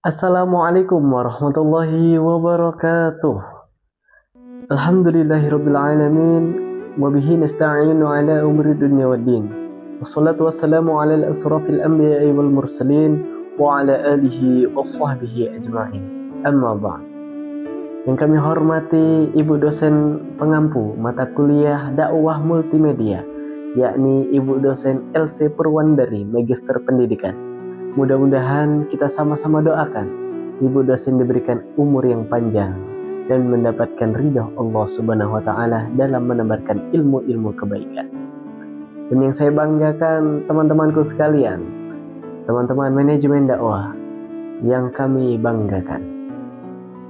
Assalamualaikum warahmatullahi wabarakatuh. Alhamdulillahirabbil alamin wa bihi nasta'inu ala umuri dunya waddin. Wassalatu wassalamu ala al-asrafil anbiya'i wal mursalin wa ala alihi washabbihi ajma'in. Amma ba'd. Yang kami hormati Ibu dosen pengampu mata kuliah dakwah multimedia, yakni Ibu dosen LC Purwandari, Magister Pendidikan. Mudah-mudahan kita sama-sama doakan Ibu dosen diberikan umur yang panjang dan mendapatkan ridha Allah Subhanahu wa taala dalam menebarkan ilmu-ilmu kebaikan. Dan yang saya banggakan teman-temanku sekalian, teman-teman manajemen dakwah yang kami banggakan.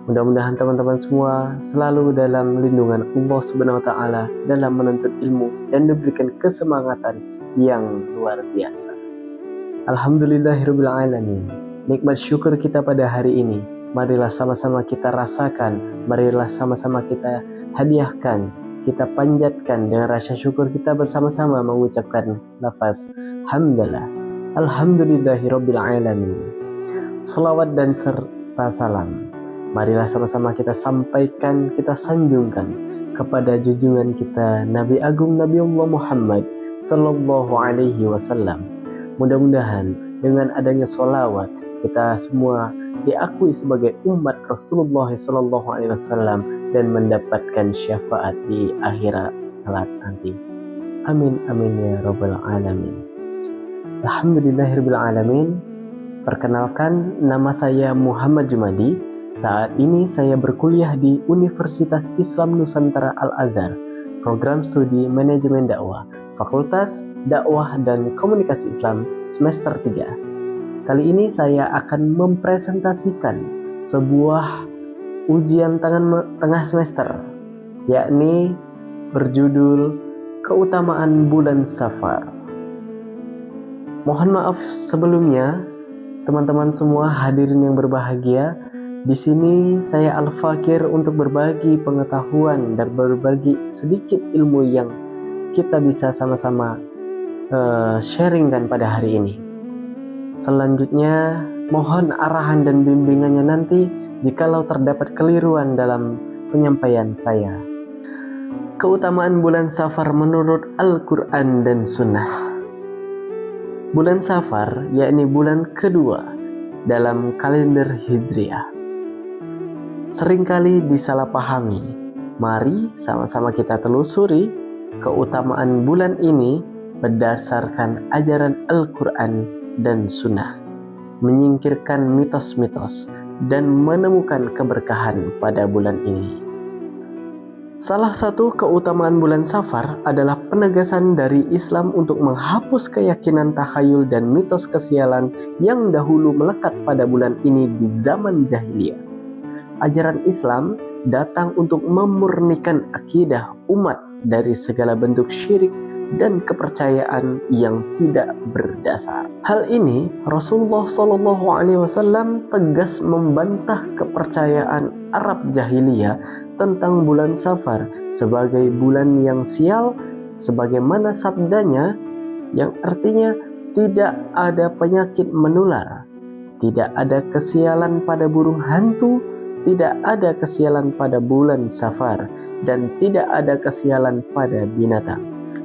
Mudah-mudahan teman-teman semua selalu dalam lindungan Allah Subhanahu wa taala dalam menuntut ilmu dan diberikan kesemangatan yang luar biasa. Alhamdulillahirabbil alamin. Nikmat syukur kita pada hari ini, marilah sama-sama kita rasakan, marilah sama-sama kita hadiahkan, kita panjatkan dengan rasa syukur kita bersama-sama mengucapkan lafaz hamdalah. Alhamdulillahirabbil alamin. Selawat dan serta salam marilah sama-sama kita sampaikan, kita sanjungkan kepada junjungan kita Nabi Agung Nabi Allah Muhammad sallallahu alaihi wasallam. Mudah-mudahan dengan adanya sholawat kita semua diakui sebagai umat Rasulullah sallallahu alaihi wasallam dan mendapatkan syafaat di akhirat kelak nanti. Amin amin ya rabbal alamin. Alhamdulillahirabbil alamin. Perkenalkan, nama saya Muhammad Jumadi. Saat ini saya berkuliah di Universitas Islam Nusantara Al-Azhar, program studi manajemen dakwah, Fakultas Dakwah dan Komunikasi Islam semester 3. Kali ini saya akan mempresentasikan sebuah ujian tengah semester, yakni berjudul Keutamaan Bulan Safar. Mohon maaf sebelumnya, teman-teman semua hadirin yang berbahagia. Di sini saya Al-Fakir untuk berbagi pengetahuan dan berbagi sedikit ilmu yang kita bisa sama-sama sharingkan pada hari ini. Selanjutnya mohon arahan dan bimbingannya nanti jikalau terdapat keliruan dalam penyampaian saya. Keutamaan bulan Safar menurut Al-Quran dan Sunnah. Bulan Safar yakni bulan kedua dalam kalender Hijriah seringkali disalahpahami. Mari sama-sama kita telusuri keutamaan bulan ini berdasarkan ajaran Al-Quran dan Sunnah, menyingkirkan mitos-mitos dan menemukan keberkahan pada bulan ini. Salah satu keutamaan bulan Safar adalah penegasan dari Islam untuk menghapus keyakinan takhayul dan mitos kesialan yang dahulu melekat pada bulan ini di zaman jahiliyah. Ajaran Islam datang untuk memurnikan akidah umat dari segala bentuk syirik dan kepercayaan yang tidak berdasar. Hal ini Rasulullah SAW tegas membantah kepercayaan Arab jahiliyah tentang bulan Safar sebagai bulan yang sial, sebagaimana sabdanya yang artinya tidak ada penyakit menular, tidak ada kesialan pada burung hantu, tidak ada kesialan pada bulan Safar, dan tidak ada kesialan pada binatang.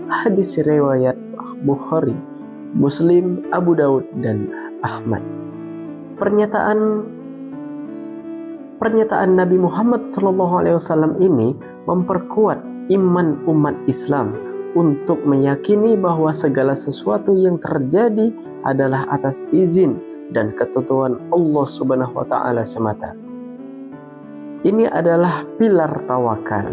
Hadis riwayat Bukhari, Muslim, Abu Daud, dan Ahmad. Pernyataan Nabi Muhammad SAW ini memperkuat iman umat Islam untuk meyakini bahwa segala sesuatu yang terjadi adalah atas izin dan ketentuan Allah Subhanahu wa taala semata. Ini adalah pilar tawakal,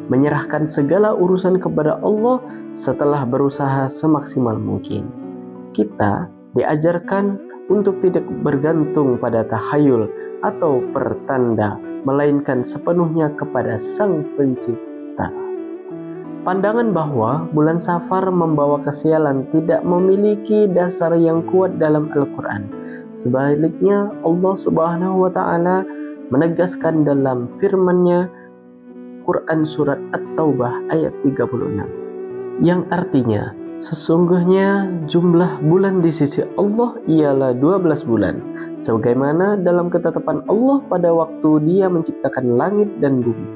menyerahkan segala urusan kepada Allah setelah berusaha semaksimal mungkin. Kita diajarkan untuk tidak bergantung pada takhayul atau pertanda, melainkan sepenuhnya kepada Sang Pencipta. Pandangan bahwa bulan Safar membawa kesialan tidak memiliki dasar yang kuat dalam Al-Quran. Sebaliknya, Allah Subhanahu wa taala menegaskan dalam firman-Nya Quran surat At-Taubah ayat 36 yang artinya sesungguhnya jumlah bulan di sisi Allah ialah 12 bulan sebagaimana dalam ketetapan Allah pada waktu Dia menciptakan langit dan bumi.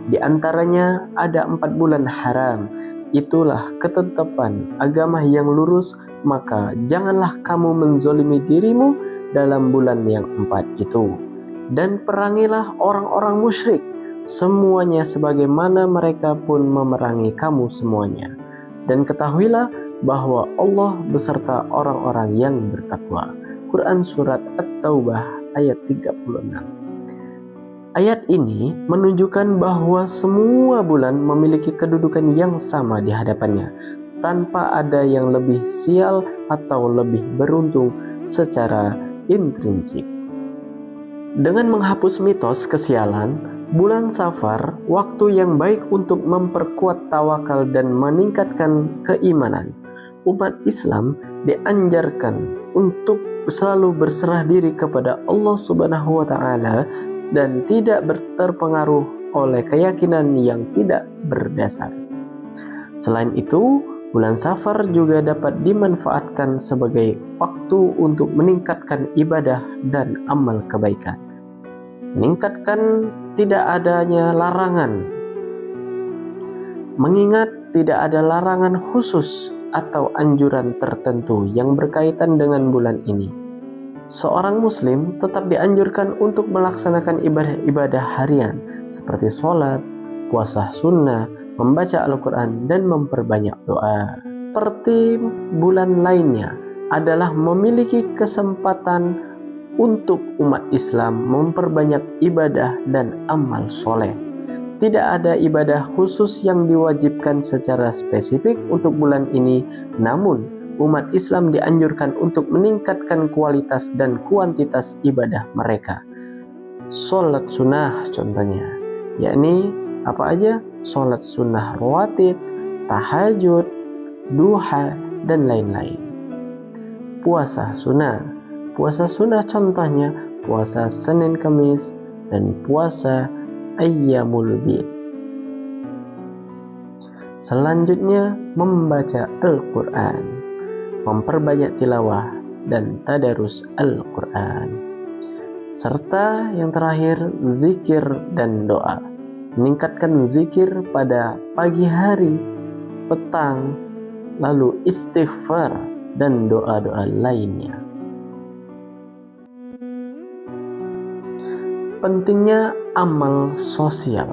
Di antaranya ada 4 bulan haram. Itulah ketetapan agama yang lurus, maka janganlah kamu menzolimi dirimu dalam bulan yang 4 itu. Dan perangilah orang-orang musyrik, semuanya sebagaimana mereka pun memerangi kamu semuanya. Dan ketahuilah bahwa Allah beserta orang-orang yang bertakwa. Quran Surat At-Taubah ayat 36. Ayat ini menunjukkan bahwa semua bulan memiliki kedudukan yang sama di hadapannya, tanpa ada yang lebih sial atau lebih beruntung secara intrinsik. Dengan menghapus mitos kesialan, bulan Safar waktu yang baik untuk memperkuat tawakal dan meningkatkan keimanan. Umat Islam dianjurkan untuk selalu berserah diri kepada Allah Subhanahu wa Ta'ala dan tidak terpengaruh oleh keyakinan yang tidak berdasar. Selain itu, bulan Safar juga dapat dimanfaatkan sebagai waktu untuk meningkatkan ibadah dan amal kebaikan. Meningkatkan tidak adanya larangan. Mengingat tidak ada larangan khusus atau anjuran tertentu yang berkaitan dengan bulan ini, seorang muslim tetap dianjurkan untuk melaksanakan ibadah-ibadah harian seperti sholat, puasa sunnah, membaca Al-Quran, dan memperbanyak doa. Seperti bulan lainnya adalah memiliki kesempatan untuk umat Islam memperbanyak ibadah dan amal soleh. Tidak ada ibadah khusus yang diwajibkan secara spesifik untuk bulan ini, namun umat Islam dianjurkan untuk meningkatkan kualitas dan kuantitas ibadah mereka. Sholat sunnah contohnya, yakni apa aja? Sholat sunnah rawatib, tahajud, duha, dan lain-lain. Puasa sunnah contohnya puasa Senin Kamis dan puasa Ayyamul Bid. Selanjutnya membaca Al-Quran, memperbanyak tilawah dan tadarus Al-Quran. Serta yang terakhir zikir dan doa. Meningkatkan zikir pada pagi hari, petang, lalu istighfar dan doa-doa lainnya. Pentingnya amal sosial.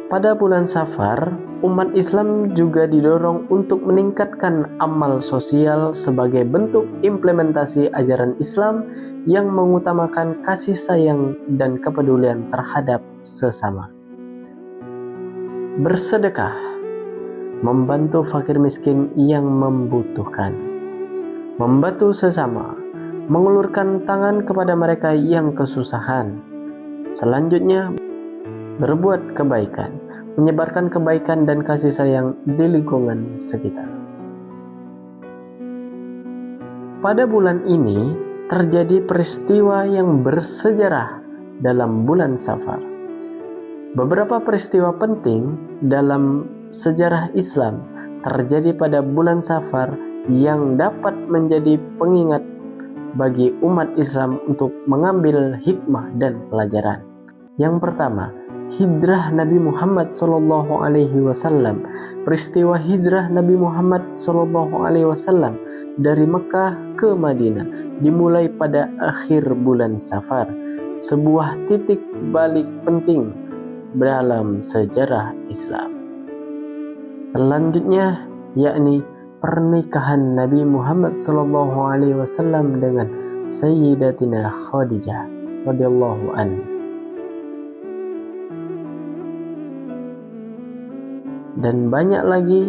Pada bulan Safar, umat Islam juga didorong untuk meningkatkan amal sosial sebagai bentuk implementasi ajaran Islam yang mengutamakan kasih sayang dan kepedulian terhadap sesama. Bersedekah, membantu fakir miskin yang membutuhkan, membantu sesama, mengulurkan tangan kepada mereka yang kesusahan. Selanjutnya, berbuat kebaikan, menyebarkan kebaikan dan kasih sayang di lingkungan sekitar. Pada bulan ini terjadi peristiwa yang bersejarah dalam bulan Safar. Beberapa peristiwa penting dalam sejarah Islam terjadi pada bulan Safar yang dapat menjadi pengingat bagi umat Islam untuk mengambil hikmah dan pelajaran. Yang pertama, hijrah Nabi Muhammad SAW. Peristiwa hijrah Nabi Muhammad SAW dari Mekah ke Madinah dimulai pada akhir bulan Safar, sebuah titik balik penting dalam sejarah Islam. Selanjutnya yakni pernikahan Nabi Muhammad SAW dengan Sayyidatina Khadijah radhiyallahu anha. Dan banyak lagi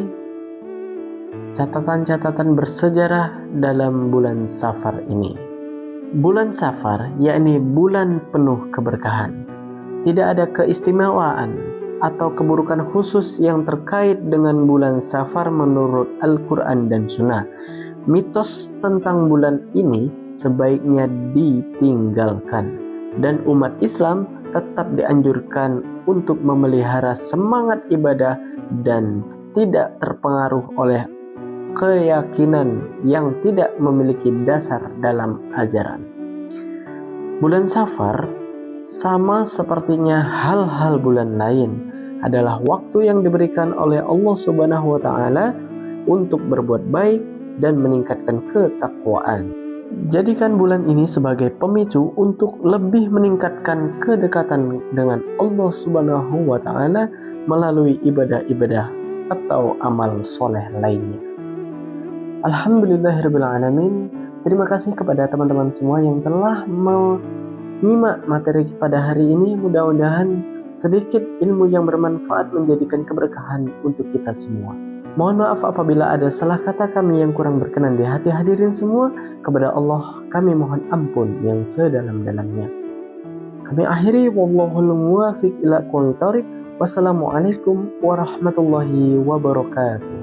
catatan-catatan bersejarah dalam bulan Safar ini. Bulan Safar yakni bulan penuh keberkahan. Tidak ada keistimewaan atau keburukan khusus yang terkait dengan bulan Safar menurut Al-Quran dan Sunnah. Mitos tentang bulan ini sebaiknya ditinggalkan, dan umat Islam tetap dianjurkan untuk memelihara semangat ibadah dan tidak terpengaruh oleh keyakinan yang tidak memiliki dasar dalam ajaran. Bulan Safar sama sepertinya hal-hal bulan lain adalah waktu yang diberikan oleh Allah Subhanahu wa taala untuk berbuat baik dan meningkatkan ketakwaan. Jadikan bulan ini sebagai pemicu untuk lebih meningkatkan kedekatan dengan Allah Subhanahu wa taala melalui ibadah-ibadah atau amal soleh lainnya. Alhamdulillahirabbil alamin. Terima kasih kepada teman-teman semua yang telah menyimak materi pada hari ini. Mudah-mudahan sedikit ilmu yang bermanfaat menjadikan keberkahan untuk kita semua. Mohon maaf apabila ada salah kata kami yang kurang berkenan di hati hadirin semua. Kepada Allah kami mohon ampun yang sedalam-dalamnya. Kami akhiri, wallahul muwaffiq ila aqwamit thoriq. Wassalamualaikum warahmatullahi wabarakatuh.